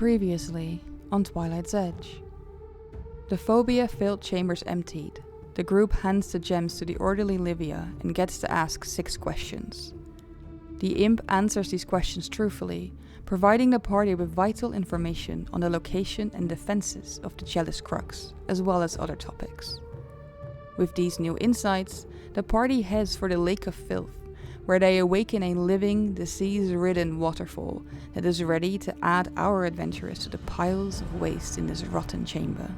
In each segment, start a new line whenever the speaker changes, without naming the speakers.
Previously on Twilight's Edge. The phobia-filled chambers emptied. The group hands the gems to the orderly Livia and gets to ask 6 questions. The imp answers these questions truthfully, providing the party with vital information on the location and defenses of the Jealous Crux, as well as other topics. With these new insights, the party heads for the Lake of Filth, where they awaken a living, disease-ridden waterfall that is ready to add our adventurers to the piles of waste in this rotten chamber.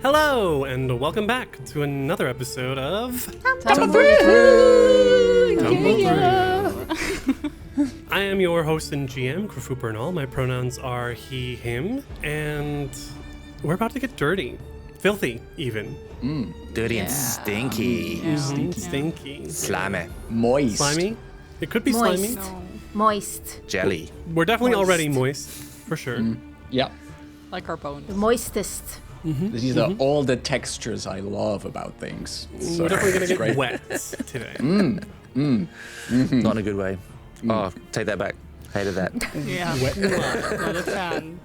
Hello, and welcome back to another episode of
Tumble Through!
I am your host and GM, Grafu Bernal. My pronouns are he, him, and we're about to get dirty. Filthy, even.
Dirty and stinky.
Stinky.
Slimy.
Moist.
Slimy? It could be
Moist.
slimy.
No.
Moist.
Jelly.
We're definitely
Moist.
already moist, for sure.
Yeah.
Like our bones.
The moistest.
These are all the textures I love about things. So
We're definitely
it's
gonna get
great.
wet today.
Not in a good way. Oh, take that back. Hated that.
Yeah. Not a fan.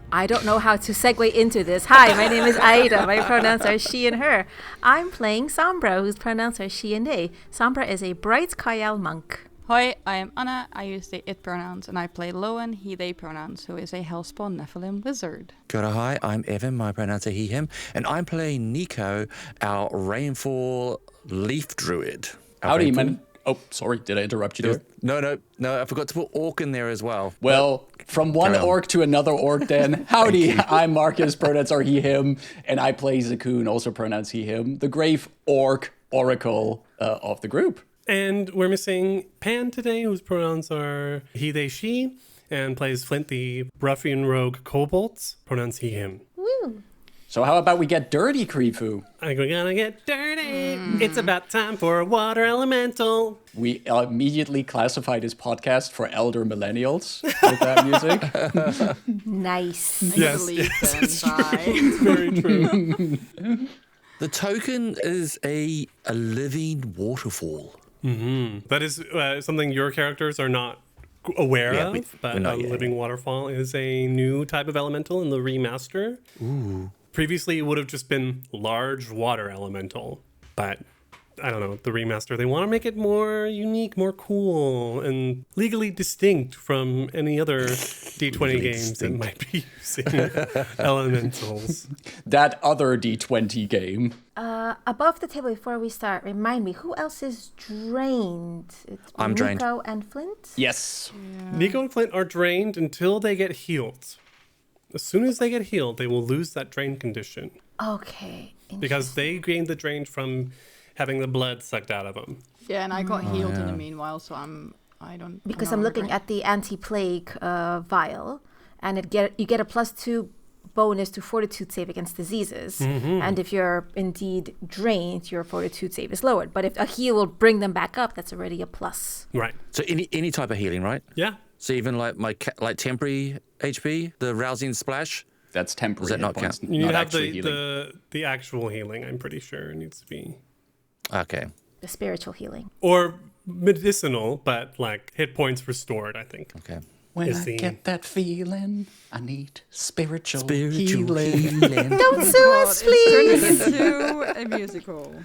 I don't know how to segue into this. Hi, my name is Aida. My pronouns are she and her. I'm playing Sombra, whose pronouns are she and they. Sombra is a bright Kayal monk.
Hi, I am Anna. I use the it pronouns, and I play Loan, he, they pronouns, who is a Hellspawn Nephilim wizard.
Kia ora, hi, I'm Evan. My pronouns are he, him. And I'm playing Nico, our rainfall leaf druid. Our
Howdy,
rainfall-
man. Oh, sorry. Did I interrupt you there?
No, I forgot to put orc in there as well.
Well, from one
Carry on.
orc to another orc then. Howdy, I'm Marcus. Pronouns are he, him. And I play Zakoon, also pronouns he, him. The grave orc oracle of the group.
And we're missing Pan today, whose pronouns are he, they, she, and plays Flint, the ruffian rogue kobolds. Pronouns he, him.
Woo.
So how about we get dirty, Krifu?
We're gonna get dirty. It's about time for a water elemental.
We immediately classify this podcast for elder millennials with that music.
Nice.
Yes,
Believe
yes,
them, bye.
It's very true.
The token is a living waterfall.
That is something your characters are not aware
Yeah,
of, but
we're not yet.
Living Waterfall is a new type of elemental in the remaster. Ooh. Previously, it would have just been large water elemental, but I don't know, the remaster, they want to make it more unique, more cool, and legally distinct from any other D20 games that might be using elementals.
That other D20 game.
Above the table, before we start, remind me, who else is drained? It's
I'm drained.
Nico and Flint?
Yes.
Nico and Flint are drained until they get healed. As soon as they get healed, they will lose that drain condition
Okay.
because they gained the drain from having the blood sucked out of them.
Yeah, and I got healed in the meanwhile, so I don't.
Because
no
I'm looking
longer-
at the anti-plague vial, and you get a +2 bonus to fortitude save against diseases. And if you're indeed drained, your fortitude save is lowered. But if a heal will bring them back up, that's already a plus.
Right.
So any type of healing, right?
Yeah.
So even like temporary HP, the rousing splash.
That's temporary.
Does that not
hit points,
count?
You need
not
to have
actually healing.
the actual healing, I'm pretty sure, it needs to be.
Okay.
The spiritual healing.
Or medicinal, but like hit points restored, I think.
Okay.
When
is
I
the-
get that feeling, I need spiritual
Spiritual
healing.
healing.
Don't sue us, please.
It's turning into a musical.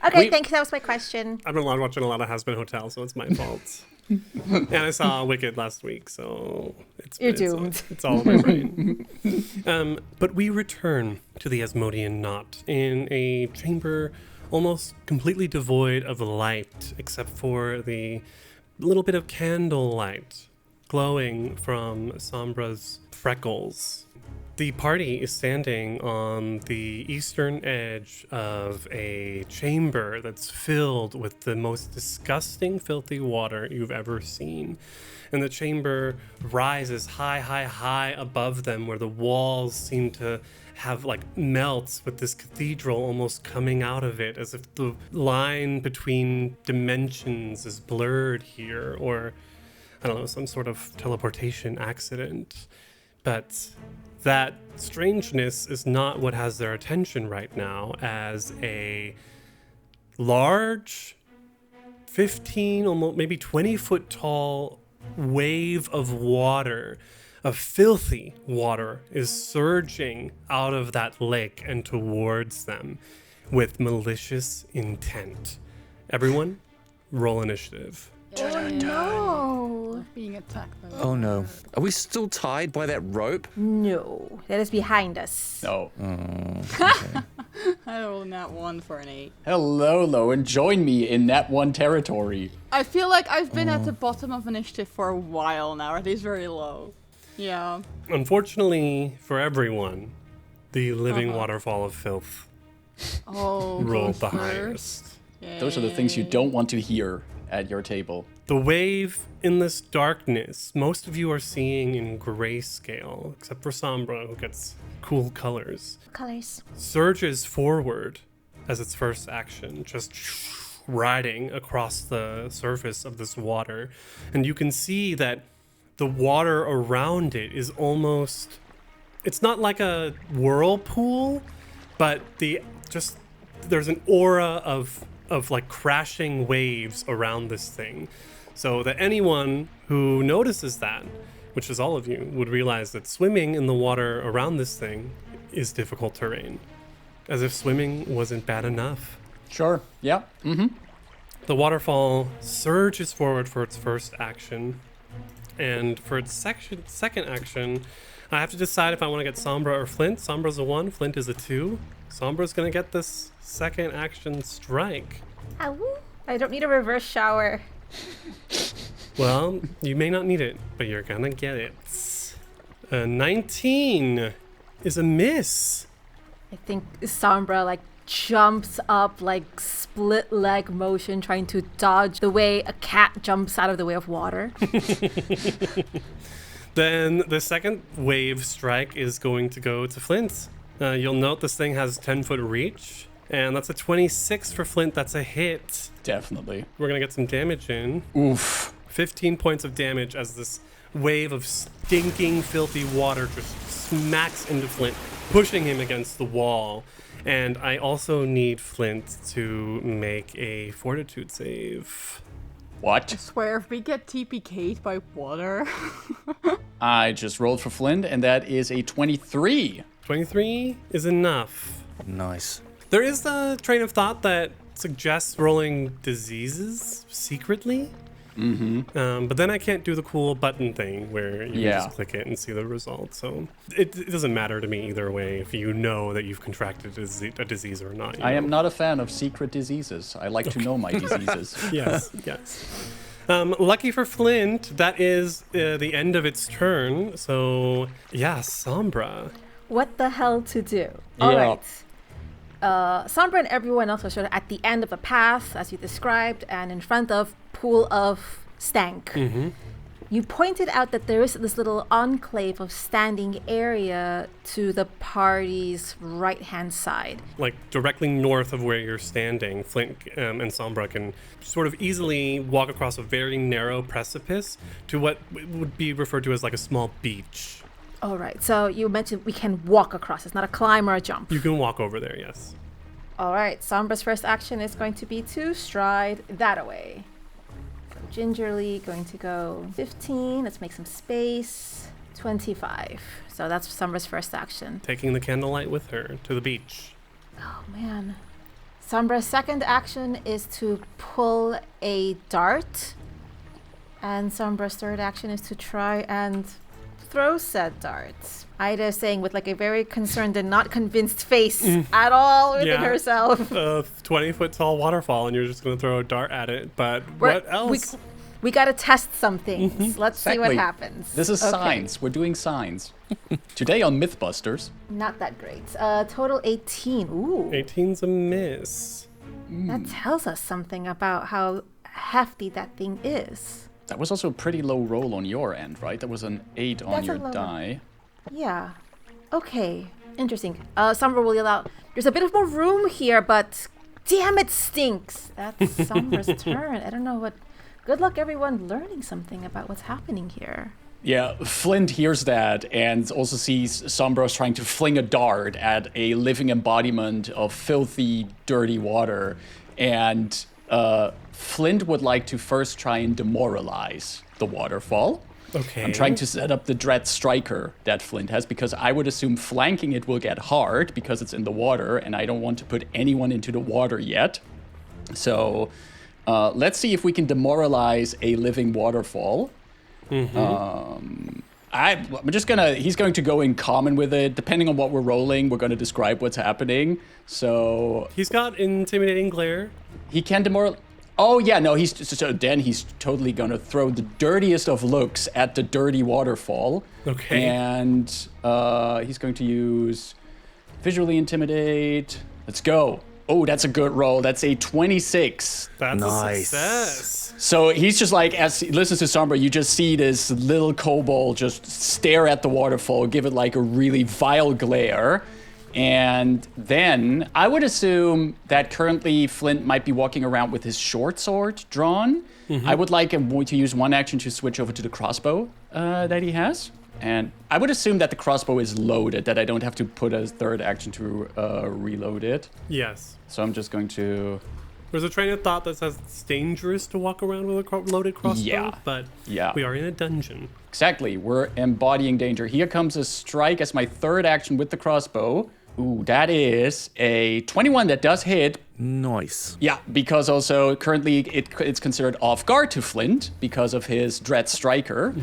Okay, thank you. That was my question.
I've been watching a lot of Has Been Hotel, so it's my fault. And I saw Wicked last week, so
You're
it's
doomed.
It's all in my brain. But we return to the Asmodean Knot in a chamber almost completely devoid of light, except for the little bit of candlelight glowing from Sombra's freckles. The party is standing on the eastern edge of a chamber that's filled with the most disgusting, filthy water you've ever seen. And the chamber rises high above them, where the walls seem to have like melts with this cathedral almost coming out of it, as if the line between dimensions is blurred here, or I don't know, some sort of teleportation accident. But that strangeness is not what has their attention right now, as a large 15, almost maybe 20 foot tall wave of water, of filthy water, is surging out of that lake and towards them with malicious intent. Everyone, roll initiative.
Oh no!
Being attacked by
Oh no. Are we still tied by that rope?
No, that is behind us.
No.
I rolled that 1 for an 8.
Hello, Lowen. Join me in that one territory.
I feel like I've been at the bottom of initiative for a while now, or at least very low. Yeah.
Unfortunately for everyone, the living waterfall of filth
Oh,
rolled
goes
the
first.
highest.
Those are the things you don't want to hear at your table.
The wave in this darkness, most of you are seeing in grayscale, except for Sombra, who gets cool colors,
Colors.
surges forward as its first action, just riding across the surface of this water. And you can see that the water around it is almost, it's not like a whirlpool, but there's an aura of like crashing waves around this thing, so that anyone who notices that, which is all of you, would realize that swimming in the water around this thing is difficult terrain, as if swimming wasn't bad enough.
Sure. Yeah. Mm-hmm.
The waterfall surges forward for its first action, and for its second action, I have to decide if I want to get Sombra or Flint. Sombra's a 1, Flint is a 2. Sombra's gonna get this second action strike.
Ow. I don't need a reverse shower.
Well, you may not need it, but you're gonna get it. 19 is a miss.
I think Sombra like jumps up like split leg motion trying to dodge the way a cat jumps out of the way of water.
Then the second wave strike is going to go to Flint. You'll note this thing has 10-foot reach, and that's a 26 for Flint. That's a hit.
Definitely.
We're gonna get some damage in.
Oof.
15 points of damage as this wave of stinking, filthy water just smacks into Flint, pushing him against the wall. And I also need Flint to make a fortitude save.
What?
I swear, if we get TPK'd by water.
I just rolled for Flint, and that is a 23.
23 is enough.
Nice.
There is the train of thought that suggests rolling diseases secretly. Mm-hmm. But then I can't do the cool button thing where you can just click it and see the result. So it doesn't matter to me either way if you know that you've contracted a disease or not.
I am not a fan of secret diseases. I like to know my diseases.
Yes. Lucky for Flint, that is the end of its turn. So yeah, Sombra.
What the hell to do?
Yeah.
All right. Sombra and everyone else are sort of at the end of a path, as you described, and in front of pool of stank.
Mm-hmm.
You pointed out that there is this little enclave of standing area to the party's right-hand side.
Like directly north of where you're standing, Flint and Sombra can sort of easily walk across a very narrow precipice to what would be referred to as like a small beach.
All right, so you mentioned we can walk across. It's not a climb or a jump.
You can walk over there, yes.
All right, Sombra's first action is going to be to stride that away. So gingerly going to go 15. Let's make some space. 25. So that's Sombra's first action.
Taking the candlelight with her to the beach.
Oh, man. Sombra's second action is to pull a dart. And Sombra's third action is to try and throw said darts. Ida is saying with like a very concerned and not convinced face at all within herself.
A 20-foot tall waterfall, and you're just going to throw a dart at it. But what else?
We got to test some things. Let's see what happens.
This is science. We're doing science. Today on Mythbusters.
Not that great. Total 18. Ooh.
18's a miss.
That tells us something about how hefty that thing is.
That was also a pretty low roll on your end, right? That was an 8 on
That's
your
a low
die.
Yeah. Okay. Interesting. Sombra will yell out, "There's a bit of more room here, but damn, it stinks." That's Sombra's turn. I don't know what... Good luck, everyone, learning something about what's happening here.
Yeah, Flint hears that and also sees Sombros trying to fling a dart at a living embodiment of filthy, dirty water. And Flint would like to first try and demoralize the waterfall.
Okay.
I'm trying to set up the Dread Striker that Flint has because I would assume flanking it will get hard because it's in the water, and I don't want to put anyone into the water yet. So let's see if we can demoralize a living waterfall. I'm just he's going to go in common with it. Depending on what we're rolling, we're going to describe what's happening. So
He's got Intimidating Glare.
he can demoralize. Oh, yeah, no, then he's totally going to throw the dirtiest of looks at the dirty waterfall.
Okay.
And he's going to use Visually Intimidate. Let's go. Oh, that's a good roll. That's a 26.
That's
Nice.
a success.
So he's just like, as he listens to Sombra, you just see this little kobold just stare at the waterfall, give it like a really vile glare. And then I would assume that currently Flint might be walking around with his short sword drawn. I would like him to use one action to switch over to the crossbow that he has. And I would assume that the crossbow is loaded, that I don't have to put a third action to reload it.
Yes.
So I'm just going to...
There's a train of thought that says it's dangerous to walk around with a loaded crossbow,
Yeah.
but
Yeah.
we are in a dungeon.
Exactly, we're embodying danger. Here comes a strike as my third action with the crossbow. Ooh, that is a 21 that does hit.
Nice.
Yeah, because also currently it's considered off guard to Flint because of his Dread Striker.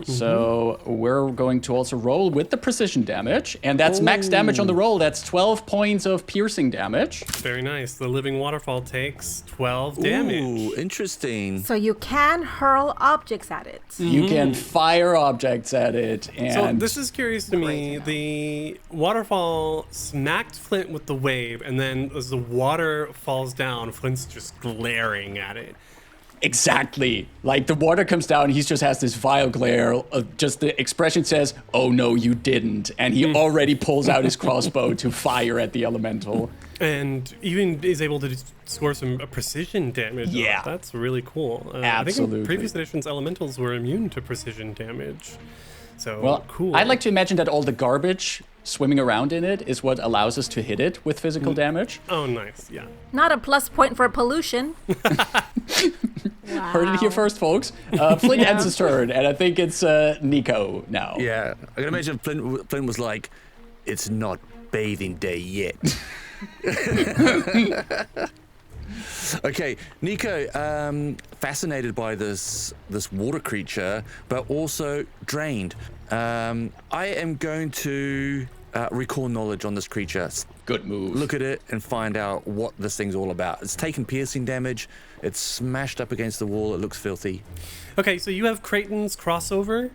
So we're going to also roll with the precision damage. And that's max damage on the roll. That's 12 points of piercing damage.
Very nice. The living waterfall takes 12 damage.
Ooh, interesting.
So you can hurl objects at it.
You can fire objects at it. And
So this is curious to me. The waterfall smacked Flint with the wave, and then as the water falls down, Flint's just glaring at it.
Exactly. Like the water comes down, he just has this vile glare. Just the expression says, "Oh no, you didn't," and he already pulls out his crossbow to fire at the elemental.
And even is able to score some precision damage.
Yeah.
That's really cool. I think
Absolutely.
in previous editions, elementals were immune to precision damage. So,
Well,
cool.
I'd like to imagine that all the garbage swimming around in it is what allows us to hit it with physical damage.
Oh, nice. Yeah.
Not a plus point for pollution.
Heard it here first, folks. Flint ends his turn, and I think it's Nico now.
Yeah, I can imagine Flint was like, "It's not bathing day yet." Okay, Nico, fascinated by this water creature, but also drained. I am going to recall knowledge on this creature.
Good move.
Look at it and find out what this thing's all about. It's taken piercing damage. It's smashed up against the wall. It looks filthy.
Okay, so you have Creighton's crossover.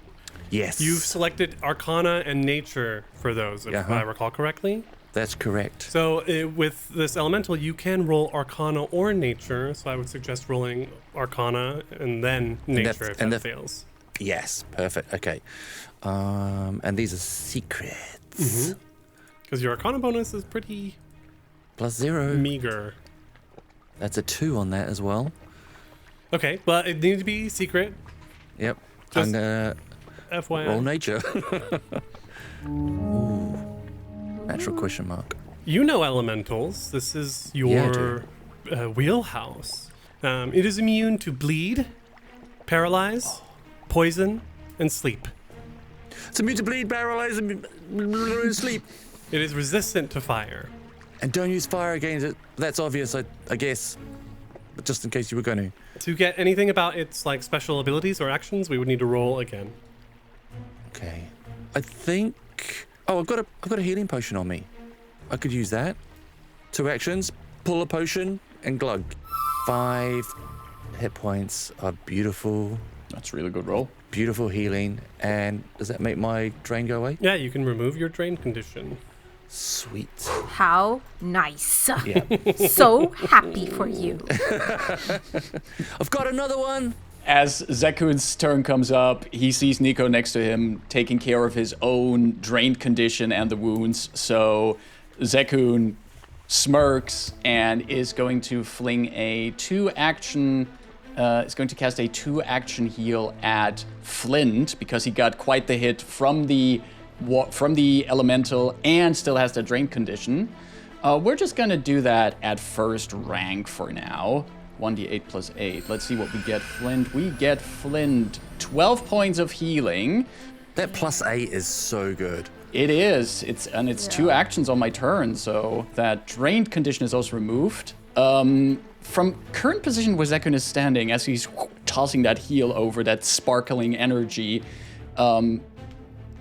Yes.
You've selected Arcana and Nature for those, if I recall correctly.
That's correct.
So with this elemental, you can roll Arcana or Nature. So I would suggest rolling Arcana and then Nature if that fails.
Yes, perfect. Okay. And these are secrets.
Because your Arcana bonus is pretty
+0.
meager.
That's a 2 on that as well.
Okay, but it needs to be secret.
Yep.
Just
And
FYI.
roll nature. Ooh. Natural question mark.
You know elementals. This is your wheelhouse. It is immune to bleed, paralyze, poison, and sleep.
It's immune to bleed, paralyze, and sleep.
It is resistant to fire.
And don't use fire against it. That's obvious, I guess. But just in case you were going to.
To get anything about its like special abilities or actions, we would need to roll again.
Okay. I think. Oh, I've got a healing potion on me. I could use that. 2 actions: pull a potion and glug. 5 hit points are beautiful.
That's a really good roll.
Beautiful healing. And does that make my drain go away?
Yeah, you can remove your drain condition.
Sweet.
How nice.
Yeah.
So happy for you.
I've got another one.
As Zekun's turn comes up, he sees Nico next to him taking care of his own drained condition and the wounds. So Zekun smirks and is going to fling a 2-action. Is going to cast a 2-action heal at Flint because he got quite the hit from the elemental and still has the drain condition. We're just gonna do that at first rank for now. 1d8 plus 8. Let's see what we get, Flint. We get Flint 12 points of healing.
That +8 is so good.
It is. It's 2 actions on my turn, so that drained condition is also removed. From current position where Zekun is standing, as he's tossing that heal over that sparkling energy, can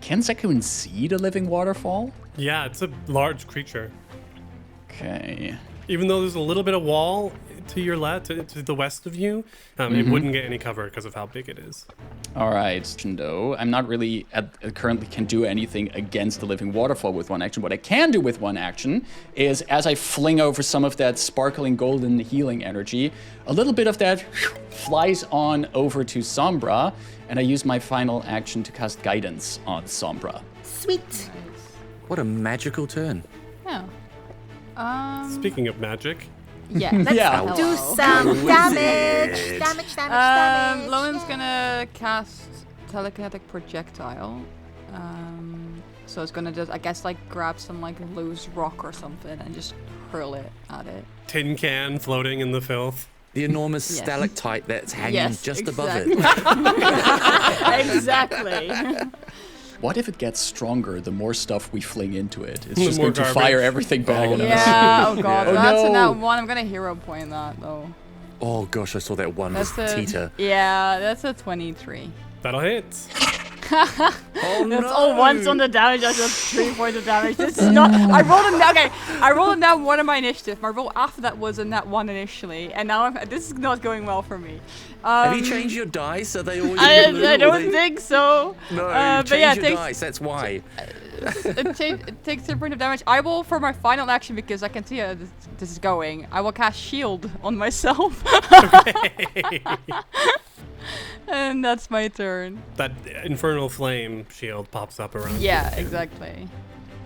Zekun see the living waterfall?
Yeah, it's a large creature.
Okay.
Even though there's a little bit of wall to your left, to the west of you, it wouldn't get any cover because of how big it is.
All right, Shindo. I'm not really currently can do anything against the living waterfall with one action. What I can do with one action is, as I fling over some of that sparkling golden healing energy, a little bit of that flies on over to Sombra, and I use my final action to cast guidance on Sombra.
Sweet.
What a magical turn.
Yeah.
Speaking of magic,
Yeah.
Yeah.
Do some damage. Damage.
Lowen's gonna cast telekinetic projectile. So it's gonna just, I guess, like grab some like loose rock or something and just hurl it at it.
tin can floating in the filth.
The enormous
Yes.
stalactite that's hanging just above it.
Exactly.
What if it gets stronger the more stuff we fling into it? It's
The
just
more
going to
garbage.
fire everything back at us.
Yeah. Oh god.
Oh,
That's
no.
a nat one. I'm gonna hero point that though.
Oh gosh, I saw that one with
That's a
Tita.
Yeah. That's a 23.
That'll hit.
Oh no!
That's all once on the damage. That's just 3 points of damage. This is not. I rolled a nat 1 on my initiative. My roll after that was a nat 1 initially, and now this is not going well for me.
Have you changed your dice? Are they all?
I don't think so.
No,
but
change
yeah,
your dice. That's why.
it takes 3 points of damage. I will, for my final action, because I can see how this is going, I will cast shield on myself. And that's my turn.
That infernal flame shield pops up around.
Yeah, exactly.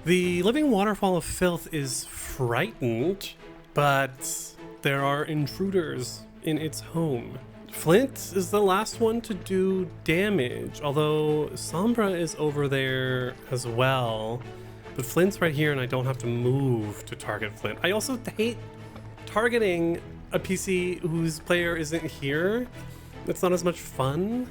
The living waterfall of filth is frightened, but there are intruders in its home. Flint is the last one to do damage, although Sombra is over there as well. But Flint's right here, and I don't have to move to target Flint. I also hate targeting a PC whose player isn't here. It's not as much fun.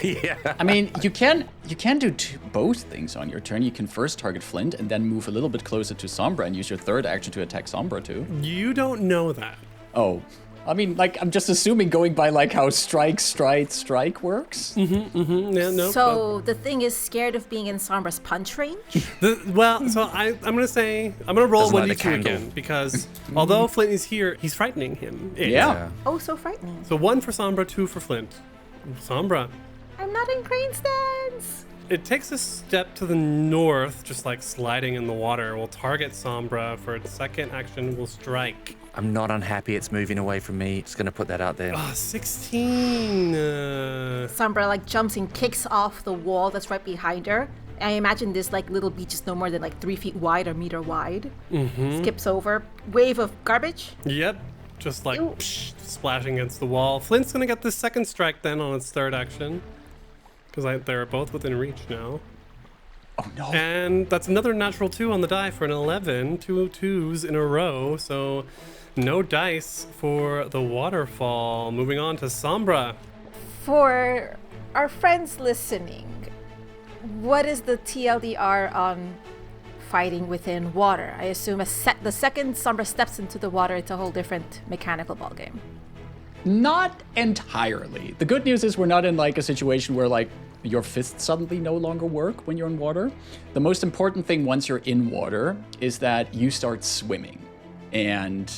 Yeah.
I mean, you can do both things on your turn. You can first target Flint and then move a little bit closer to Sombra and use your third action to attack Sombra too.
You don't know that.
Oh. I mean, like, I'm just assuming going by, like, how strike works.
Yeah, no.
So the thing is scared of being in Sombra's punch range?
I'm gonna roll
Doesn't like the
1d2
candle.
again, because although Flint is here, he's frightening him.
Yeah.
Oh, so frightening.
So 1 for Sombra, 2 for Flint. Sombra.
I'm not in crane stance.
It takes a step to the north, just like sliding in the water. We'll target Sombra for its second action. We'll strike.
I'm not unhappy it's moving away from me. Just gonna put that out there.
16.
Sombra like jumps and kicks off the wall that's right behind her. I imagine this like little beach is no more than like 3 feet wide or meter wide. Skips over. Wave of garbage.
Yep. Just like splashing against the wall. Flint's gonna get the second strike then on its third action. Because they're both within reach now.
Oh, no.
And that's another natural 2 on the die for an 11. 2 2s in a row. So no dice for the waterfall. Moving on to Sombra.
For our friends listening, what is the TLDR on fighting within water? I assume the second Sombra steps into the water, it's a whole different mechanical ballgame.
Not entirely. The good news is we're not in, like, a situation where, like, your fists suddenly no longer work when you're in water. The most important thing once you're in water is that you start swimming. And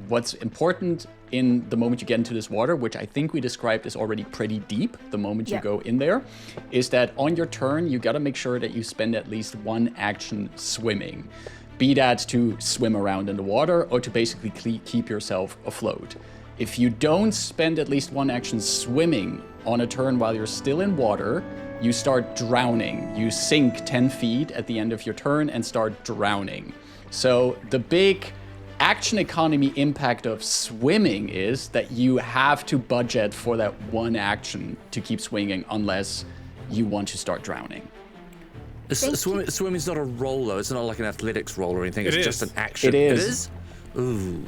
what's important in the moment you get into this water, which I think we described as already pretty deep the moment you go in there, is that on your turn, you gotta make sure that you spend at least 1 action swimming. Be that to swim around in the water or to basically keep yourself afloat. If you don't spend at least 1 action swimming on a turn while you're still in water, you start drowning. You sink 10 feet at the end of your turn and start drowning. So the big action economy impact of swimming is that you have to budget for that 1 action to keep swinging unless you want to start drowning.
Swimming's not a roll though. It's not like an athletics roll or anything.
It
It's
is.
just an action.
It is.
It is? Ooh.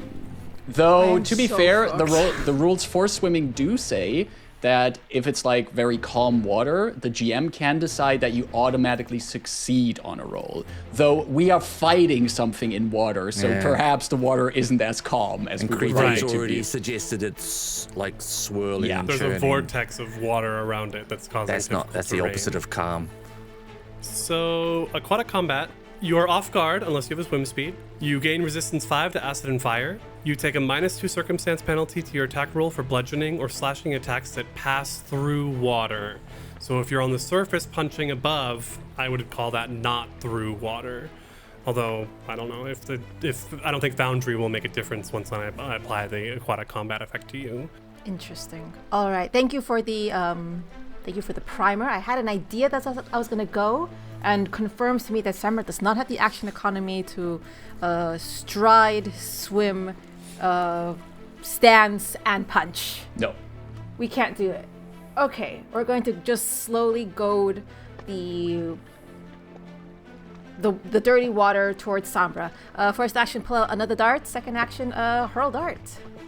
Though,
I'm
to be
so
fair,
fucked.
the rules for swimming do say that if it's like very calm water, the GM can decide that you automatically succeed on a roll. Though we are fighting something in water, so
Yeah.
perhaps the water isn't as calm as
And
we would
Creepy's
like it to
already
be.
suggested it's like swirling
Yeah.
and
There's
churning.
a vortex of water around it that's causing
That's not. That's the
terrain.
opposite of calm.
So, aquatic combat. You are off guard unless you have a swim speed. You gain resistance 5 to acid and fire. You take a -2 circumstance penalty to your attack roll for bludgeoning or slashing attacks that pass through water. So if you're on the surface punching above, I would call that not through water. Although I don't know if I don't think Foundry will make a difference once I apply the aquatic combat effect to you.
Interesting. All right. Thank you for the primer. I had an idea that's how I was gonna go, and confirms to me that Summer does not have the action economy to stride, swim, stance, and punch.
No.
We can't do it. Okay, we're going to just slowly goad the dirty water towards Sombra. First action, pull out another dart. Second action, hurl dart.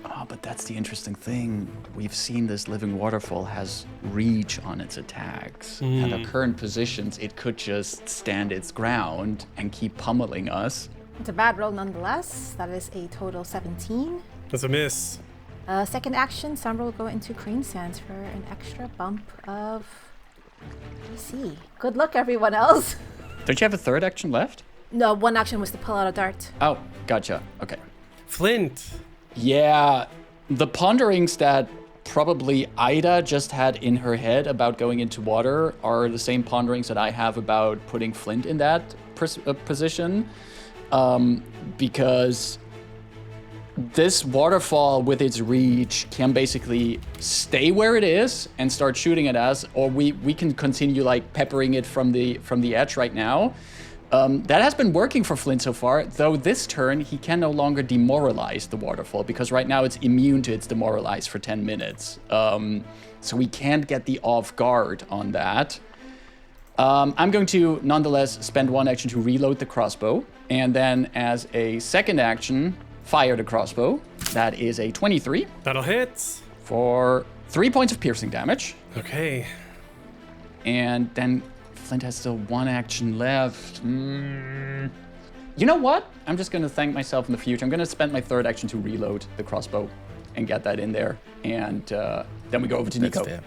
Oh, but that's the interesting thing. We've seen this living waterfall has reach on its attacks. At our current positions, it could just stand its ground and keep pummeling us.
It's a bad roll nonetheless. That is a total 17.
That's a miss.
Second action, Sombra will go into Crane Sands for an extra bump of AC. Good luck, everyone else.
Don't you have a third action left?
No, one action was to pull out a dart.
Oh, gotcha. Okay.
Flint.
Yeah, the ponderings that probably Ida just had in her head about going into water are the same ponderings that I have about putting Flint in that position. Because this waterfall with its reach can basically stay where it is and start shooting at us, or we can continue like peppering it from the edge right now. That has been working for Flint so far, though this turn he can no longer demoralize the waterfall because right now it's immune to its demoralize for 10 minutes. So we can't get the off guard on that. I'm going to nonetheless spend one action to reload the crossbow, and then as a second action, fire the crossbow. That is a 23
That'll hit.
for 3 points of piercing damage.
Okay.
And then Flint has still one action left. You know what? I'm just going to thank myself in the future. I'm going to spend my third action to reload the crossbow and get that in there. And then we go over to
That's
Nico.
fair.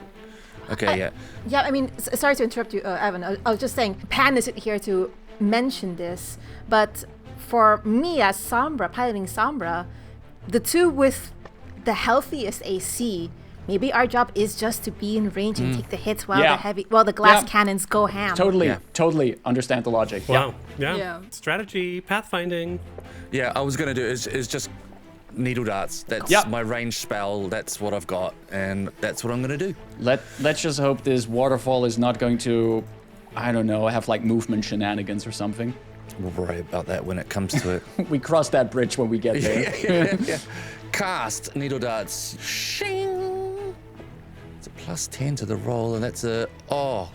Okay, yeah.
Yeah, I mean, sorry to interrupt you, Evan. I was just saying, Pan isn't here to mention this, but for me as Sombra, piloting Sombra, the two with the healthiest AC, maybe our job is just to be in range and take the hits while
Yeah.
the glass
Yeah.
cannons go ham.
Totally understand the logic.
Wow. Yeah.
Yeah.
Strategy, pathfinding.
Yeah, I was going to do is just needle darts. That's
Yeah.
my range spell. That's what I've got, and that's what I'm going to do.
Let's just hope this waterfall is not going to, I don't know, have like movement shenanigans or something.
We'll worry about that when it comes to it.
We cross that bridge when we get there.
yeah. Cast needle darts. Shing. It's a +10 to the roll, and that's a oh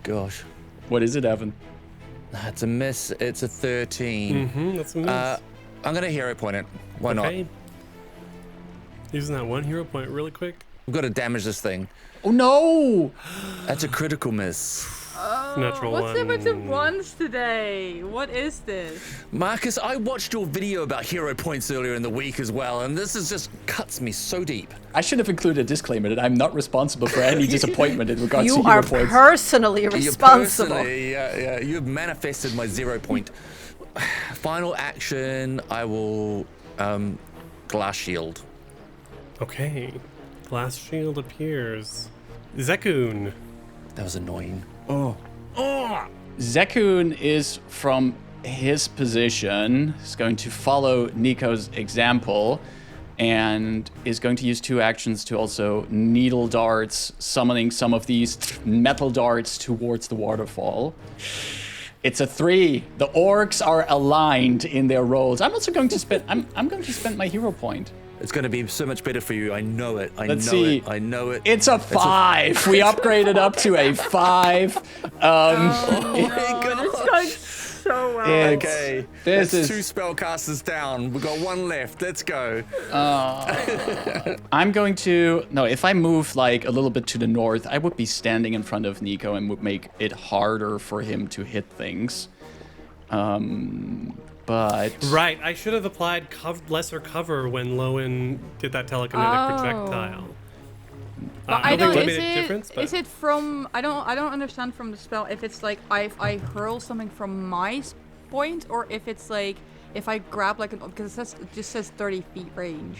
gosh,
What is it, Evan?
that's a miss. It's a 13.
That's a miss.
I'm gonna hero point it. Why
Okay. Using that one hero point really quick.
not? I've got to damage this thing.
Oh no!
That's a critical miss.
Natural
What's
one.
there with the ones today? What is this?
Marcus, I watched your video about hero points earlier in the week as well, and this just cuts me so deep.
I should have included a disclaimer that I'm not responsible for any disappointment in regards to
You
hero
are
points.
personally
You're
responsible.
personally- yeah, you've manifested my 0 point. Final action, I will glass shield.
Okay. Glass shield appears. Zekun.
That was annoying.
Zekun is from his position, is going to follow Nico's example, and is going to use 2 actions to also needle darts, summoning some of these metal darts towards the waterfall. It's a 3. The orcs are aligned in their roles. I'm also going to spend. I'm going to spend my hero point.
It's going to be so much better for you. I know it.
Let's see.
I know it.
It's a 5. We upgraded up to a 5.
Oh my god.
It's going
so well.
Okay,
This
that's
is-
2 spellcasters down. We've got 1 left. Let's go.
I'm going to... No, if I move like a little bit to the north, I would be standing in front of Nico and would make it harder for him to hit things. But...
Right, I should have applied lesser cover when Lowen did that telekinetic projectile.
But I
don't
don't.
think
Is
that made a difference, but
is it from? I don't understand from the spell if it's like I hurl something from my point, or if it's like if I grab like because it just says 30 feet range.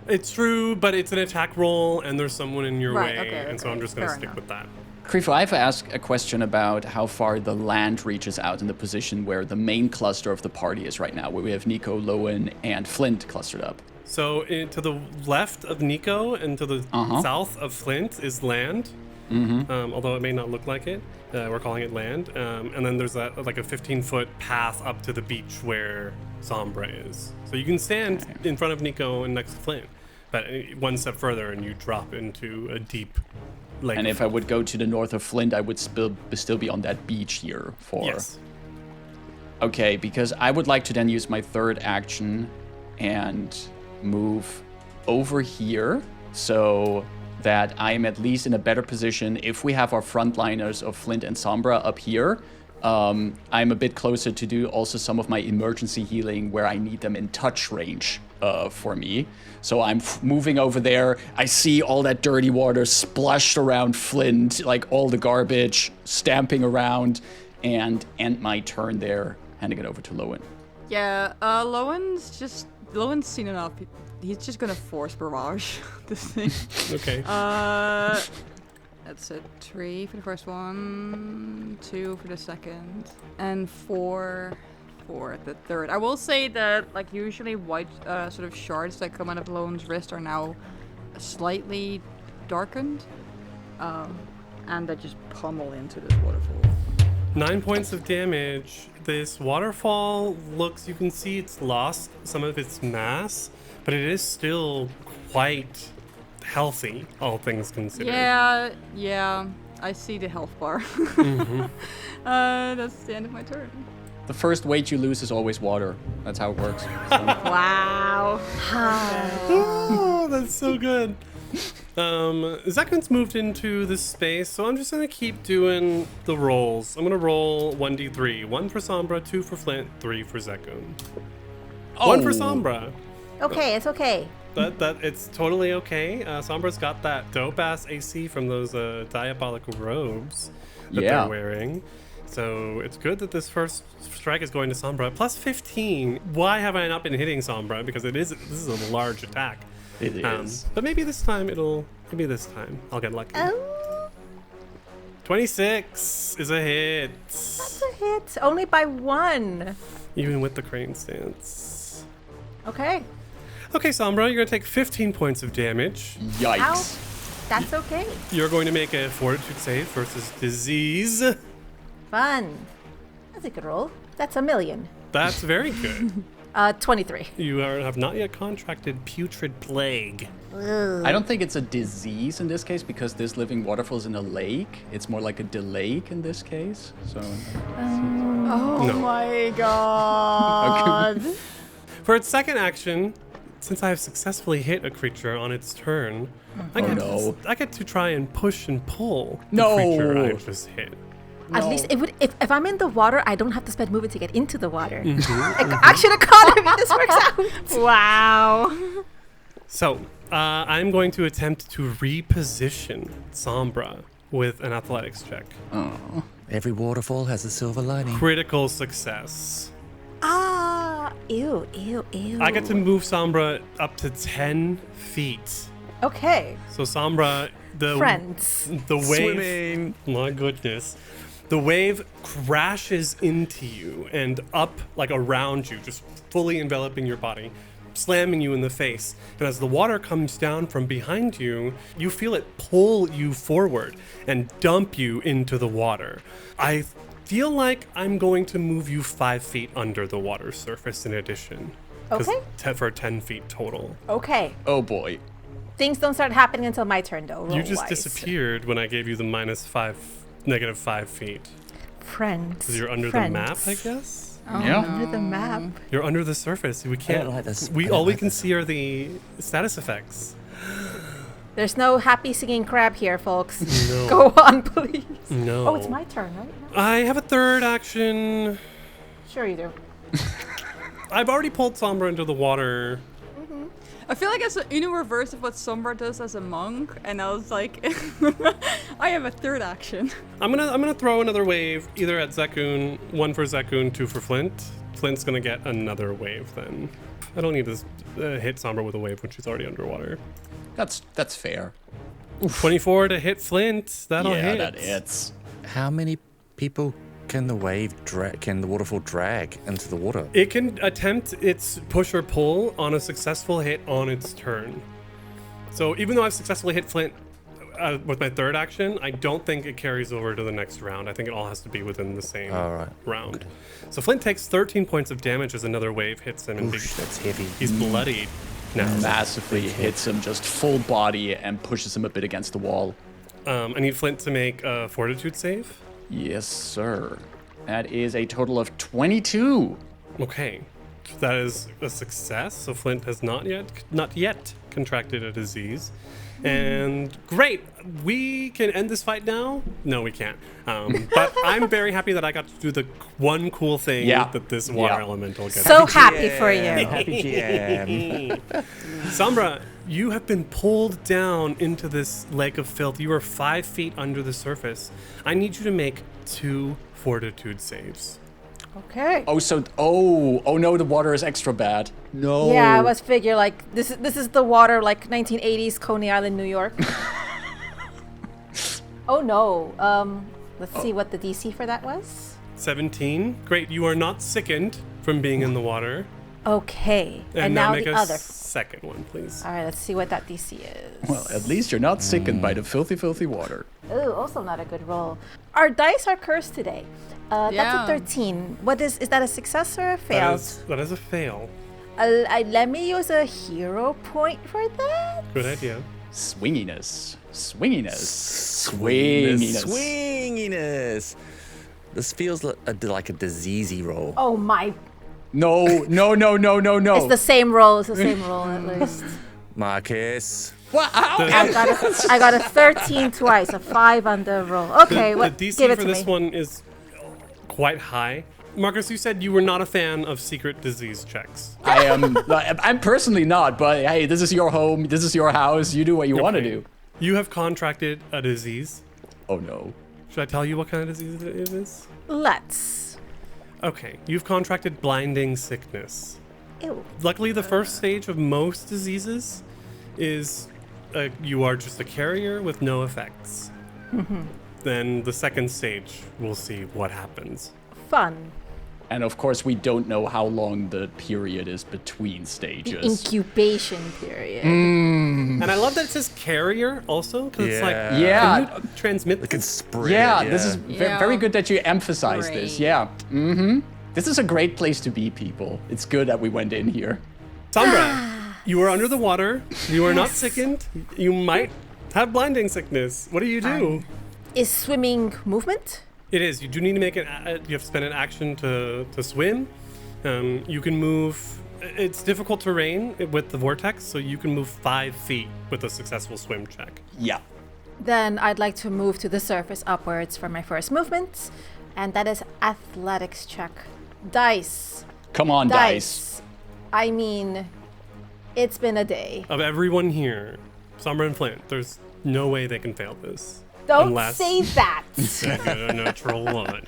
It's true, but it's an attack roll, and there's someone in your
Right,
way,
okay,
and so
okay,
I'm just going to
fair
stick
enough.
with that.
Krifo, I have to ask a question about how far the land reaches out in the position where the main cluster of the party is right now, where we have Nico, Lowen, and Flint clustered up.
So to the left of Nico and to the south of Flint is land, although it may not look like it. We're calling it land. And then there's like a 15-foot path up to the beach where Sombra is. So you can stand in front of Nico and next to Flint, but 1 step further and you drop into a deep lake.
And if I would go to the north of Flint, I would still be on that beach here for...
Yes.
Okay, because I would like to then use my third action and move over here so that I'm at least in a better position. If we have our frontliners of Flint and Sombra up here, I'm a bit closer to do also some of my emergency healing where I need them in touch range for me. So I'm moving over there. I see all that dirty water splashed around Flint, like all the garbage stamping around, and end my turn there, handing it over to Lowen.
Yeah, Lowen's seen enough. He's just gonna force barrage this thing.
Okay.
That's a 3 for the first one, 2 for the second, and 4 for the third. I will say that, like, usually white sort of shards that come out of Lowen's wrist are now slightly darkened, and they just pummel into this waterfall.
9 points of damage. This waterfall looks, you can see it's lost some of its mass, but it is still quite healthy, all things considered.
Yeah, I see the health bar. That's the end of my turn.
The first weight you lose is always water. That's how it works. So.
Wow.
Oh, that's so good. Zekman's moved into this space, so I'm just gonna keep doing the rolls. I'm gonna roll 1d3. 1 for Sombra, 2 for Flint, 3 for Zekun. 1 for Sombra.
Okay, it's okay.
That it's totally okay. Sombra's got that dope ass AC from those diabolical robes that they're wearing. So it's good that this first strike is going to Sombra. Plus 15. Why have I not been hitting Sombra? Because this is a large attack.
It is.
But maybe this time I'll get lucky. 26 is a hit.
That's a hit. Only by 1.
Even with the crane stance.
Okay.
Okay, Sombra, you're going to take 15 points of damage.
Yikes.
Ow. That's okay.
You're going to make a fortitude save versus disease.
Fun. That's a good roll. That's 1,000,000.
That's very good.
23.
You have not yet contracted putrid plague.
I don't think it's a disease in this case because this living waterfall is in a lake. It's more like a delake in this case. So.
Oh
No.
my god.
For its second action, since I have successfully hit a creature on its turn, I get to try and push and pull the creature I just hit.
At least if I'm in the water, I don't have to spend movement to get into the water. Action economy, this works out.
Wow.
So, I'm going to attempt to reposition Sombra with an athletics check.
Oh.
Every waterfall has a silver lining.
Critical success.
Ew.
I get to move Sombra up to 10 feet.
Okay.
So Sombra, the
Friends.
wave,
Swimming.
my goodness, the wave crashes into you and up like around you, just fully enveloping your body, slamming you in the face. And as the water comes down from behind you, you feel it pull you forward and dump you into the water. I feel like I'm going to move you 5 feet under the water surface in addition. 'Cause for 10 feet total.
Okay.
Oh boy.
Things don't start happening until my turn, though.
You just
roll-wise.
disappeared when I gave you the -5 feet.
Friends.
Because you're under the map, I guess?
Yeah.
Under the map.
You're under the surface. We
I
can't.
don't like this.
All we can see are the status effects.
There's no happy singing crab here, folks.
No.
Go on, please.
No.
Oh, it's my turn, right?
I have a third action.
Sure you do.
I've already pulled Sombra into the water.
I feel like it's a Uno reverse of what Sombra does as a monk, and I was like, I have a third action.
I'm gonna throw another wave either at Zekun, 1 for Zekun, 2 for Flint. Flint's gonna get another wave then. I don't need to hit Sombra with a wave when she's already underwater.
That's fair.
24 to hit Flint. That'll hit.
That hits.
How many people can the waterfall drag into the water?
It can attempt its push or pull on a successful hit on its turn. So even though I've successfully hit Flint with my third action, I don't think it carries over to the next round. I think it all has to be within the same round.
Okay.
So Flint takes 13 points of damage as another wave hits him. And
Oosh, that's heavy.
he's bloodied now.
Massively hits him just full body and pushes him a bit against the wall.
I need Flint to make a fortitude save.
Yes, sir. That is a total of 22.
Okay, that is a success. So Flint has not yet contracted a disease, and great. We can end this fight now. No, we can't. But I'm very happy that I got to do the one cool thing that this water elemental gets.
So happy for you.
Happy jam.
Sombra, you have been pulled down into this lake of filth. You are 5 feet under the surface. I need you to make 2 fortitude saves.
Okay.
Oh no, the water is extra bad.
No.
Yeah, I was figure like this is the water like 1980s Coney Island, New York. Oh no. Let's see what the DC for that was.
17. Great. You are not sickened from being in the water.
Okay. And
now
now
make
the
a
other.
second one, please.
All right, let's see what that DC is.
Well, at least you're not sickened by the filthy, filthy water.
Ooh, also not a good roll. Our dice are cursed today. That's
Yeah.
a 13. What is that a success or a fail?
That is a fail.
Let me use a hero point for that.
Good idea.
Swinginess.
Swinginess. This feels like a diseasey roll.
Oh my.
No.
It's the same roll. It's the same roll at least.
Marcus.
What?
I got a 13 twice, a 5 on the roll. Okay,
The DC
give it
for
to
this
me.
one is quite high. Marcus, you said you were not a fan of secret disease checks.
I am. I'm personally not, but hey, this is your home. This is your house. You do what you want to
Okay.
do.
You have contracted a disease.
Oh no.
Should I tell you what kind of disease it is?
Let's.
Okay, you've contracted blinding sickness.
Ew.
Luckily, the first stage of most diseases is you are just a carrier with no effects. Then the second stage, we'll see what happens.
Fun.
And of course, we don't know how long the period is between
The
stages.
incubation period.
And I love that it says carrier also, because it's like,
Yeah.
can you transmit
It can
this?
spread.
Yeah, this is
Yeah.
very good that you emphasize this.
Great.
Yeah. This is a great place to be, people. It's good that we went in here.
Sombra, you are under the water. You are not sickened. You might have blinding sickness. What do you do?
Is swimming movement?
It is. You do need to make you have to spend an action to swim. You can move. It's difficult terrain with the vortex, so you can move 5 feet with a successful swim check.
Yeah.
Then I'd like to move to the surface upwards for my first movement. And that is athletics check. Dice.
Come on, dice.
I mean, it's been a day.
Of everyone here, Sombra and Flint, there's no way they can fail this.
Don't
Unless
say that.
they get a natural one.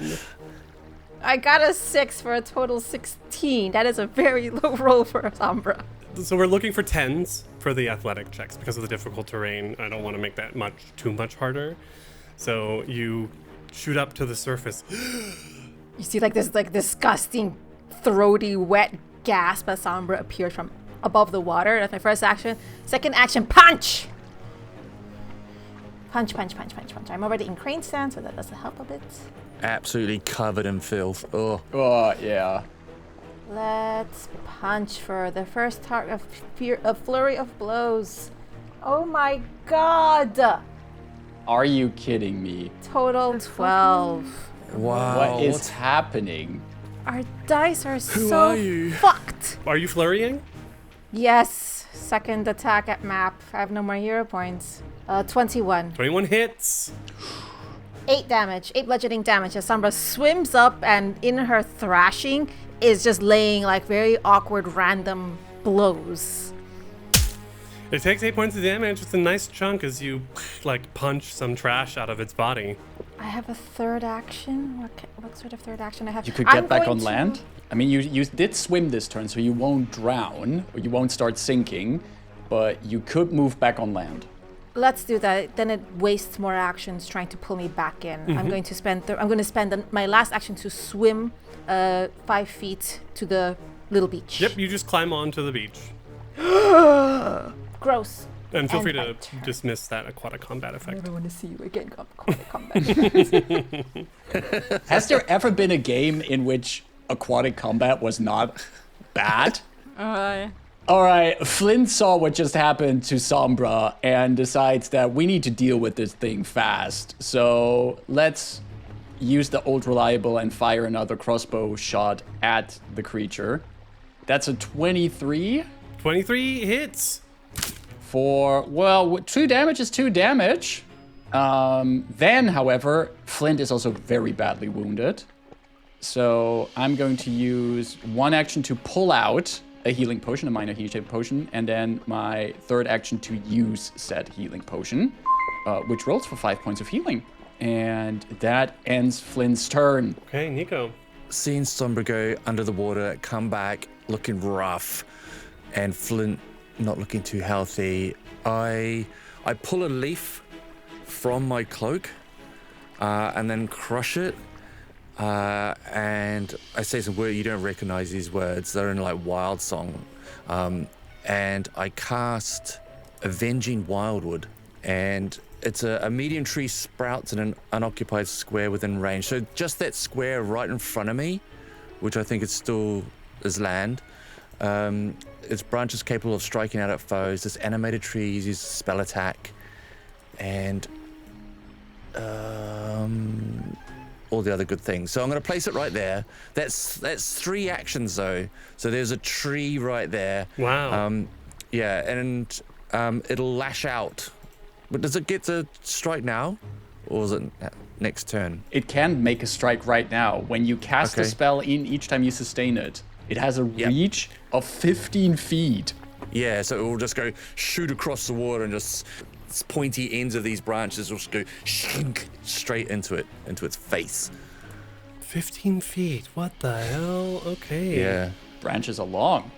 I got a 6 for a total 16. That is a very low roll for a Sombra.
So we're looking for 10s for the athletic checks because of the difficult terrain. I don't want to make that too much harder. So you shoot up to the surface.
You see like this like disgusting, throaty, wet gasp as Sombra appears from above the water. That's my first action. Second action, punch! Punch. I'm already in crane stand, so that does help a bit.
Absolutely covered in filth. Oh.
Oh, yeah.
Let's punch for the first target of a flurry of blows. Oh my god!
Are you kidding me?
Total 12.
Wow.
What is happening?
Our dice are
are
so
you?
fucked.
Are you flurrying?
Yes. Second attack at map. I have no more hero points. 21.
21 hits.
8 damage. 8 bludgeoning damage as Sombra swims up and in her thrashing is just laying like very awkward random blows.
It takes 8 points of damage. It's a nice chunk as you like punch some trash out of its body.
I have a third action. What sort of third action I have?
You could get back on land. I mean, you did swim this turn, so you won't drown or you won't start sinking, but you could move back on land.
Let's do that. Then it wastes more actions trying to pull me back in. I'm going to spend. My last action to swim 5 feet to the little beach.
Yep, you just climb onto the beach.
Gross.
And feel
And
free
my
to
turn.
dismiss that aquatic combat
I
effect.
never want to see you again. Combat.
Has there ever been a game in which aquatic combat was not bad? All right, Flint saw what just happened to Sombra and decides that we need to deal with this thing fast. So let's use the old reliable and fire another crossbow shot at the creature. That's a 23
23 hits.
for, well, 2 damage is 2 damage. Then, however, Flint is also very badly wounded. So I'm going to use one action to pull out a healing potion, a minor healing potion, and then my third action to use said healing potion, which rolls for 5 points of healing. And that ends Flint's turn.
Okay, Nico.
Seeing Sombra go under the water, come back looking rough, and Flint not looking too healthy, I pull a leaf from my cloak and then crush it. And I say some words, you don't recognize these words, they're in like wild song. And I cast Avenging Wildwood, and it's a medium tree sprouts in an unoccupied square within range. So just that square right in front of me, which I think is still is land. Its branches capable of striking out at foes. This animated tree uses spell attack, and all the other good things. So I'm going to place it right there. That's 3 actions though. So there's a tree right there.
Wow.
Yeah, and it'll lash out. But does it get to strike now, or is it next turn?
It can make a strike right now. When you cast a
Okay.
spell in each time you sustain it, it has a reach of 15 feet.
Yeah, so it will just go shoot across the water, and just its pointy ends of these branches will just go straight into its face.
15 feet. What the hell? Okay.
Yeah,
Branches are long.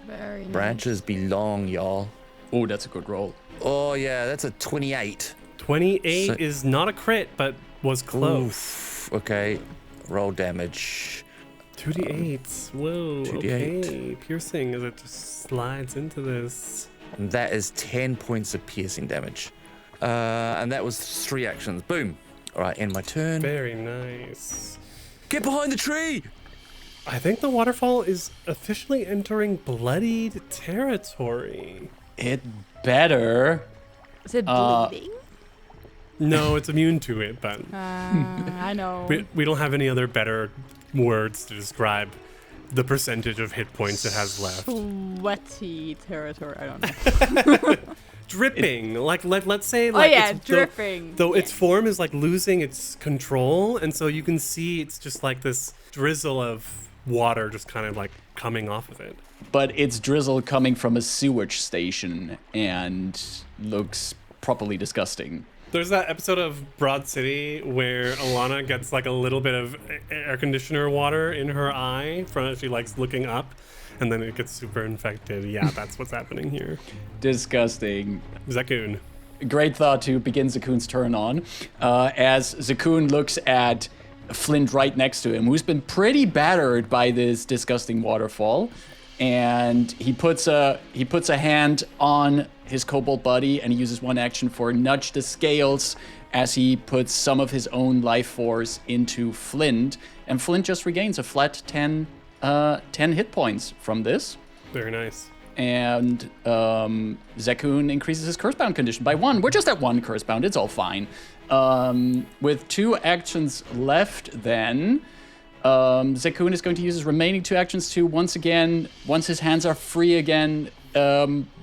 Very nice.
branches belong, y'all.
Oh, that's a good roll.
Oh yeah, that's a 28.
28
So-
is not a crit, but was close.
Oof, okay, roll damage.
2d8s. Whoa.
2d8.
Okay. Piercing as it just slides into this.
And that is 10 points of piercing damage. And that was 3 actions. Boom. All right, end my turn.
Very nice.
Get behind the tree!
I think the waterfall is officially entering bloodied territory.
It better.
Is it
Uh,
bleeding?
No, it's immune to it, but
I know.
we don't have any other better words to describe the percentage of hit points it has left.
Sweaty territory. I don't know.
Dripping, let's say,
Oh
like
yeah,
it's,
dripping.
Though its form is like losing its control, and so you can see it's just like this drizzle of water just kind of like coming off of it.
But it's drizzle coming from a sewage station and looks properly disgusting.
There's that episode of Broad City where Alana gets like a little bit of air conditioner water in her eye from she likes looking up, and then it gets super infected. Yeah, that's what's happening here.
Disgusting.
Zakun.
Great thought to begin Zakun's turn on. As Zakun looks at Flint right next to him, who's been pretty battered by this disgusting waterfall, and he puts a hand on his kobold buddy, and he uses one action for nudge the scales as he puts some of his own life force into Flint, and Flint just regains a flat 10 hit points from this.
Very nice.
And Zakun increases his curse bound condition by 1. We're just at 1 curse bound. It's all fine. With 2 actions left, then Zekun is going to use his remaining 2 actions to once his hands are free again,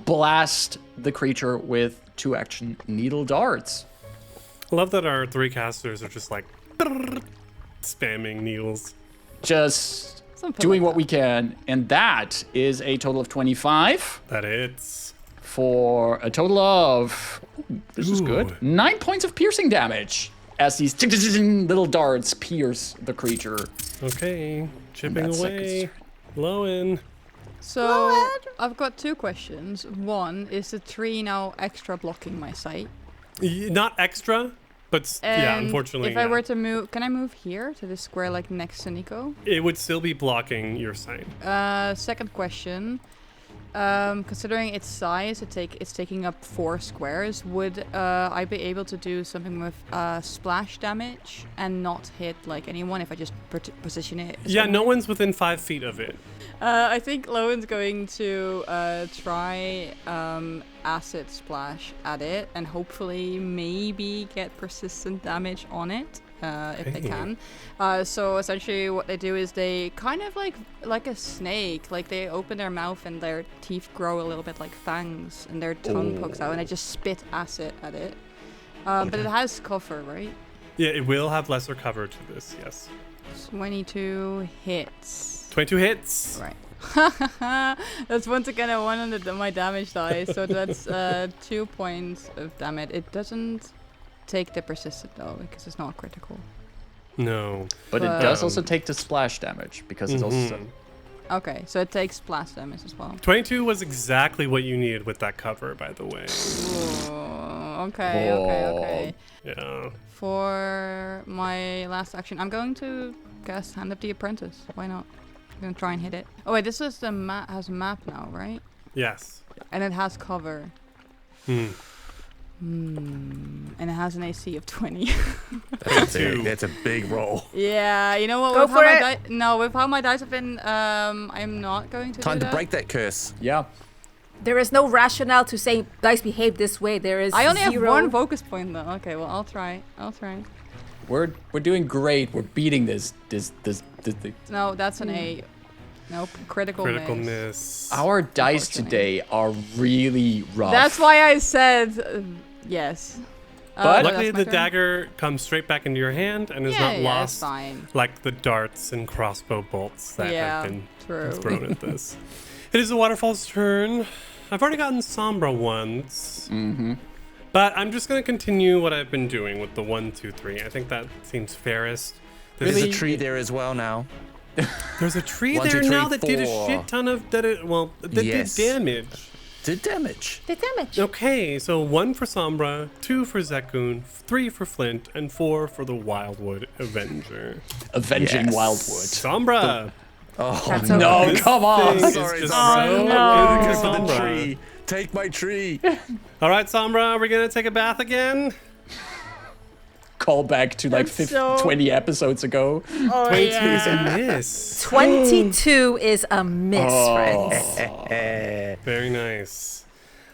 blast the creature with 2 action needle darts.
I love that our 3 casters are just like spamming needles.
Just
Something
doing
like
what we can, and that is a total of 25
That it's.
for a total of this is good, 9 points of piercing damage as these little darts pierce the creature.
Okay, chipping
that's
away. Lowen.
So I've got 2 questions. One, is the tree now extra blocking my sight?
Not extra, but yeah,
And
unfortunately.
if I were to move, can I move here to the square like next to Nico?
It would still be blocking your sight.
Second question. Considering its size, it's taking up 4 squares. Would I be able to do something with splash damage and not hit like anyone if I just position it?
Yeah, no one's within 5 feet of it.
I think Lowen's going to try acid splash at it and hopefully maybe get persistent damage on it if they can. So essentially what they do is they kind of like a snake, like they open their mouth and their teeth grow a little bit like fangs and their tongue pokes out and they just spit acid at it. But it has cover, right?
Yeah, it will have lesser cover to this, yes.
22 hits.
22 hits.
Right. That's once again a 1 on my damage die, so that's 2 points of damage. It doesn't take the persistent though, because it's not critical.
No.
But it does also take the splash damage because it's also.
Okay, so it takes splash damage as well.
22 was exactly what you needed with that cover, by the way.
Ooh, okay.
Yeah.
For my last action, I'm going to cast Hand of the Apprentice. Why not? I'm gonna try and hit it. Oh wait, this is the has a map now, right?
Yes.
And it has cover. And it has an AC of 20.
That's a big roll.
Yeah, you know what?
Go
with
for
how
it.
with how my dice have been, I'm not going to
Time
do
to
that.
break that curse.
Yeah.
There is no rationale to say dice behave this way. There is
I only have
0.
1 focus point though. Okay, well I'll try.
We're doing great. We're beating this.
No, that's an 8. Nope, critical
miss.
Our dice
Unfortunately.
today are really rough.
That's why I said yes.
But
Luckily,
that's my
the
turn.
dagger comes straight back into your hand and is
Yeah,
not
yeah, it's
lost
fine.
like the darts and crossbow bolts that
Yeah,
have been
true.
thrown at this. It is the waterfall's turn. I've already gotten Sombra once. But I'm just going to continue what I've been doing with the 1, 2, 3. I think that seems fairest.
There's
Really?
a tree there as well now.
There's a tree
1, 2,
there
3,
now that did a
4.
shit ton of
Yes.
did damage.
Did damage.
The damage.
Okay, so 1 for Sombra, 2 for Zekun, 3 for Flint, and 4 for the Wildwood Avenger.
Avenging
Yes.
Wildwood.
Sombra!
Oh,
That's
no.
okay.
No,
This
come on.
thing is
Sorry,
just
sorry.
so
no.
into
Go for the
Sombra.
tree. Take my tree.
All right, Sombra, are we gonna take a bath again?
Call back to like
That's so-
20 episodes ago.
22 is a miss.
22 is a miss,
Oh.
friends.
Very nice.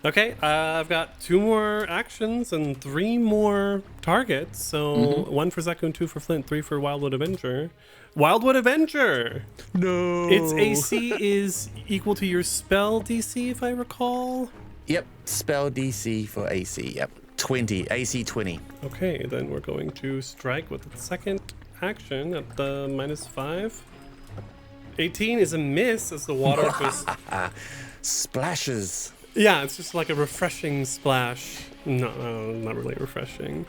Okay, I've got 2 more actions and 3 more targets. So 1 for Zekun, 2 for Flint, 3 for Wildwood Avenger. Wildwood Avenger!
No.
Its AC is equal to your spell DC, if I recall.
Yep. Spell DC for AC. Yep. 20. AC 20.
Okay, then we're going to strike with the second action at the -5. 18 is a miss as the water just...
Splashes.
Yeah, it's just like a refreshing splash. No, not really refreshing.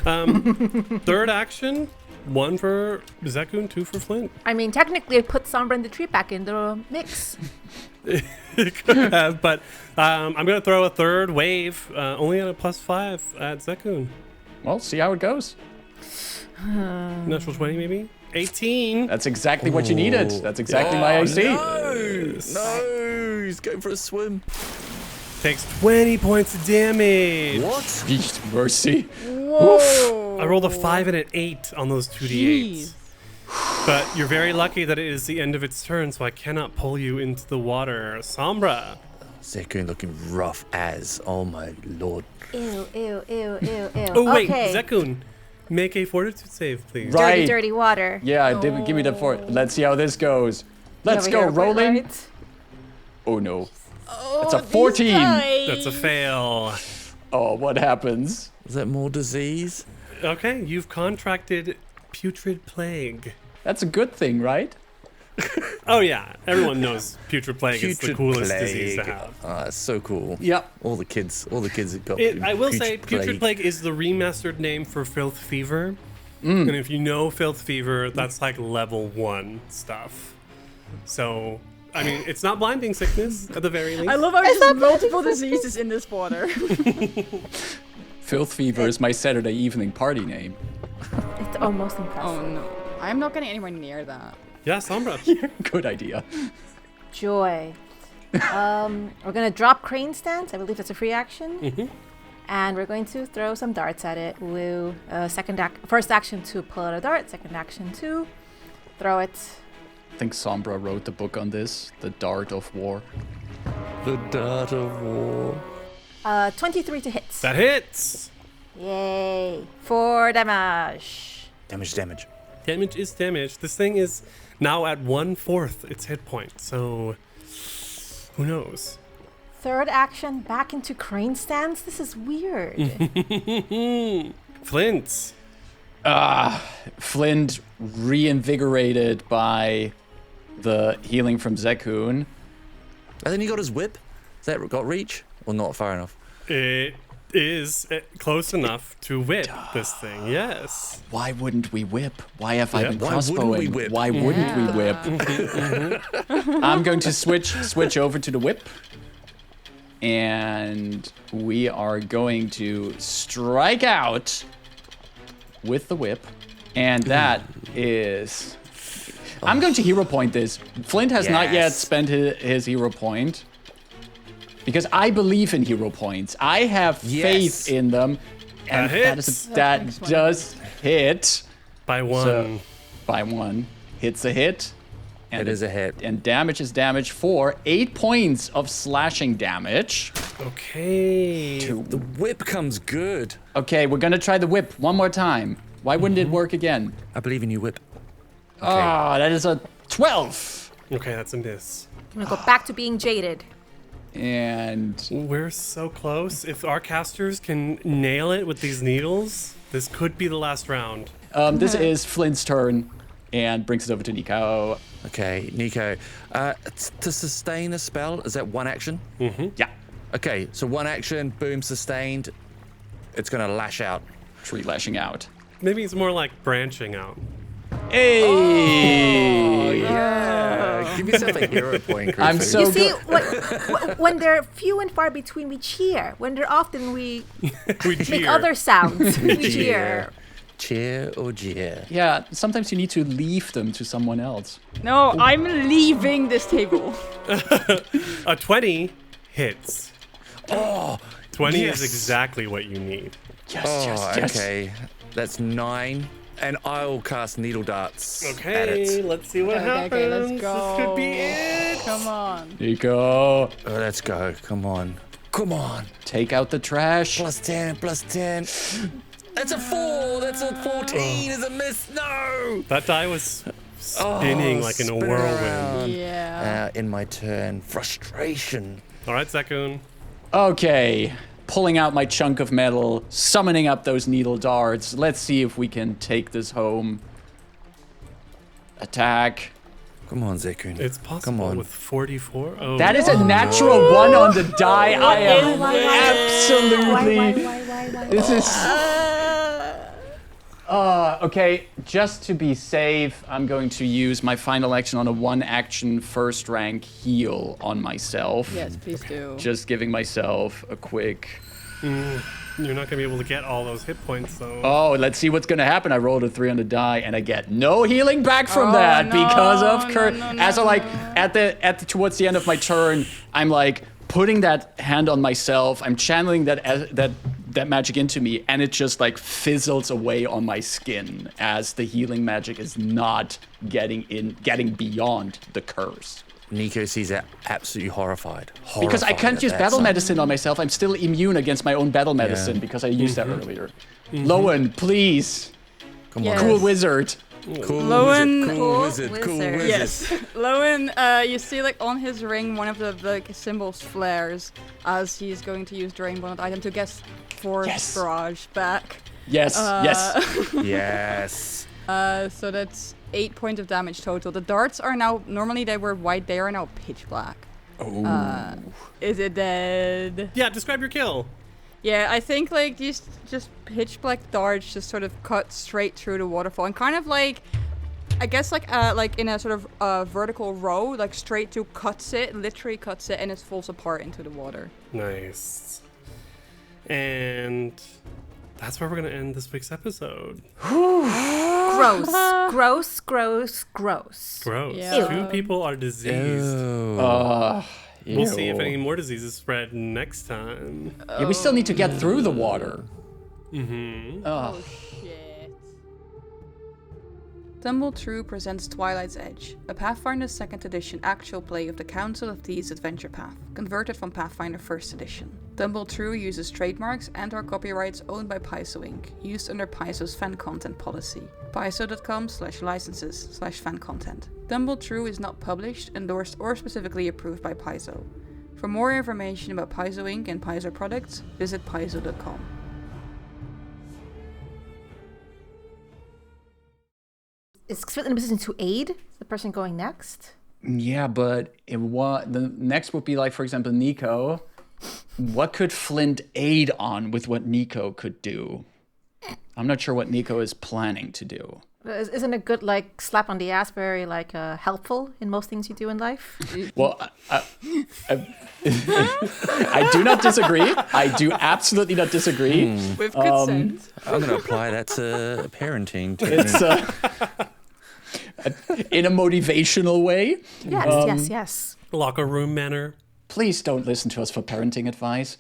Third action, 1 for Zekun, 2 for Flint.
I mean, technically, it put Sombra and the tree back in the mix.
It could have, but I'm going to throw a third wave, only at a +5 at Zekun.
Well, see how it goes.
Natural 20 maybe? 18.
That's exactly what you needed. That's exactly my AC.
No, he's going for a swim.
Takes 20 points of damage.
What?
Yeesh, mercy.
Whoa!
I rolled a 5 and an 8 on those 2d8s. But you're very lucky that it is the end of its turn, so I cannot pull you into the water. Sombra.
Zekun looking rough as. Oh my lord.
Ew.
Oh, wait,
Okay.
Zekun, make a fortitude save, please.
Right.
Dirty water.
Yeah, give me that for. Let's see how this goes. Let's
Over
go,
here,
rolling.
right?
Oh no.
Oh,
That's a 14.
That's a fail.
Oh, what happens?
Is that more disease?
Okay, you've contracted putrid plague.
That's a good thing, right?
Oh yeah, everyone knows putrid plague is the
Putrid
coolest
plague.
disease to have.
It's so cool.
Yep.
All the kids have got.
I will say, putrid plague is the remastered name for filth fever. And if you know filth fever, that's like level 1 stuff. So, I mean, it's not blinding sickness at the very least.
I love how there's multiple diseases in this water.
Filth Fever is my Saturday evening party name.
It's almost impressive.
Oh no. I'm not getting anywhere near that.
Yeah, Sombra.
Good idea.
Joy. We're gonna drop crane stance. I believe that's a free action. And we're going to throw some darts at it. Woo. First action to pull out a dart. Second action to throw it.
I think Sombra wrote the book on this, The Dart of War.
The dart of war.
23 to hit.
That hits.
Yay. 4 damage.
Damage.
Damage is damage. This thing is now at 1/4 its hit point, so who knows?
Third action back into crane stance. This is weird.
Flint.
Flint, reinvigorated by the healing from Zekun.
And then he got his whip. Has that got reach? Or not far enough?
It is close enough to whip this thing, yes.
Why wouldn't we whip? Why have I
Yeah.
been
Why wouldn't
crossbowing?
we whip?
Why wouldn't we whip? I'm going to switch over to the whip. And we are going to strike out with the whip. And that is... I'm going to hero point this. Flint has not yet
Yes.
spent his hero point. Because I believe in hero points. I have faith in them. And that does hit.
By 1.
So, by 1. Hit's a hit. And
It is a hit.
And damage is damage for 8 points of slashing damage.
Okay.
The whip comes good.
Okay, we're gonna try the whip one more time. Why wouldn't it work again?
I believe in you, whip.
Ah, that is a 12.
Okay, that's a miss.
I'm gonna go back to being jaded.
And
We're so close. If our casters can nail it with these needles, this could be the last round.
this is Flint's turn and brings it over to Nico.
Okay, Nico. To sustain a spell, is that one action?
Yeah,
Okay, so one action, boom, sustained. It's gonna lash out.
tree lashing out.
Maybe it's more like branching out.
Hey!
Yeah, give yourself a hero point.
I'm
Krufu.
so
You see,
good.
when they're few and far between, we cheer. When they're often, we
We
make
cheer.
other sounds. We cheer.
Cheer or jeer?
Yeah, sometimes you need to leave them to someone else.
No, I'm leaving this table.
A 20 hits.
Oh,
20
yes.
is exactly what you need.
Oh, okay. That's 9. And I'll cast needle darts at
Okay,
it.
let's see what happens.
Okay, let's go.
This could be it.
Come on.
Nico,
Oh, let's go. Come on. Come on.
take out the trash.
Plus 10, plus 10. That's a 4. That's a 14. Is a miss. No.
That die was spinning like in a
spin
whirlwind.
around.
Yeah.
In my turn. Frustration.
All right, Zekun.
Okay, pulling out my chunk of metal, summoning up those needle darts. Let's see if we can take this home. Attack.
Come on, Zekun.
It's possible
Come on.
with 44. Oh,
That is a natural 1 on the die. I am absolutely.
Why?
This is. Okay, just to be safe, I'm going to use my final action on a 1-action first rank heal on myself.
Yes, please do.
Just giving myself a quick.
You're not gonna be able to get all those hit points though.
Oh, let's see what's gonna happen. I rolled a 3 on the die, and I get no healing back from
Oh,
that
no,
because of
no,
as I like at the towards the end of my turn, I'm like putting that hand on myself. I'm channeling that magic into me, and it just like fizzles away on my skin as the healing magic is not getting beyond the curse.
Nico sees that absolutely horrified.
Because I
Horrified
can't
at
use
that
battle
sight.
medicine on myself. I'm still immune against my own battle medicine because I used that earlier. Lowen, please.
Come
Yes.
on.
Cool wizard.
Cool
Lowen-
wizard. Cool
Cool
wizard. Cool
wizard.
wizard.
Yes. Lowen, you see, like, on his ring, one of the, like, symbols flares as he's going to use Drain Bond item to get Force
Yes.
Barrage back.
Yes, yes.
Yes.
So that's 8 points of damage total. The darts are now, normally they were white, they are now pitch black.
Oh.
Is it dead?
Yeah, describe your kill.
Yeah, I think like these just pitch black darts just sort of cut straight through the waterfall and kind of like, I guess like in a sort of vertical row, like straight to cuts it, literally cuts it, and it falls apart into the water.
Nice. And that's where we're going to end this week's episode.
Gross. Gross, gross, gross.
Gross.
Yeah.
2 people are diseased.
Ew.
We'll see if
Ew.
any more diseases spread next time.
Yeah, we still need to get through the water.
Mm-hmm.
Ugh.
Shit. Tumble True presents Twilight's Edge, a Pathfinder 2nd Edition actual play of the Council of Thieves adventure path, converted from Pathfinder 1st Edition. Tumble True uses trademarks and/or copyrights owned by Paizo Inc., used under Paizo's fan content policy. Paizo.com/licenses/fan content. Tumble True is not published, endorsed, or specifically approved by Paizo. For more information about Paizo Inc. and Paizo products, visit paizo.com.
Is Flint in a position to aid the person going next?
Yeah, but the next would be like, for example, Nico. What could Flint aid on with what Nico could do? I'm not sure what Nico is planning to do.
Isn't a good like slap on the ass very like helpful in most things you do in life?
Well, I do not disagree. I do absolutely not disagree.
With consent.
I'm going to apply that to parenting.
It's in a motivational way.
Yes, yes, yes.
Locker room manner.
Please don't listen to us for parenting advice.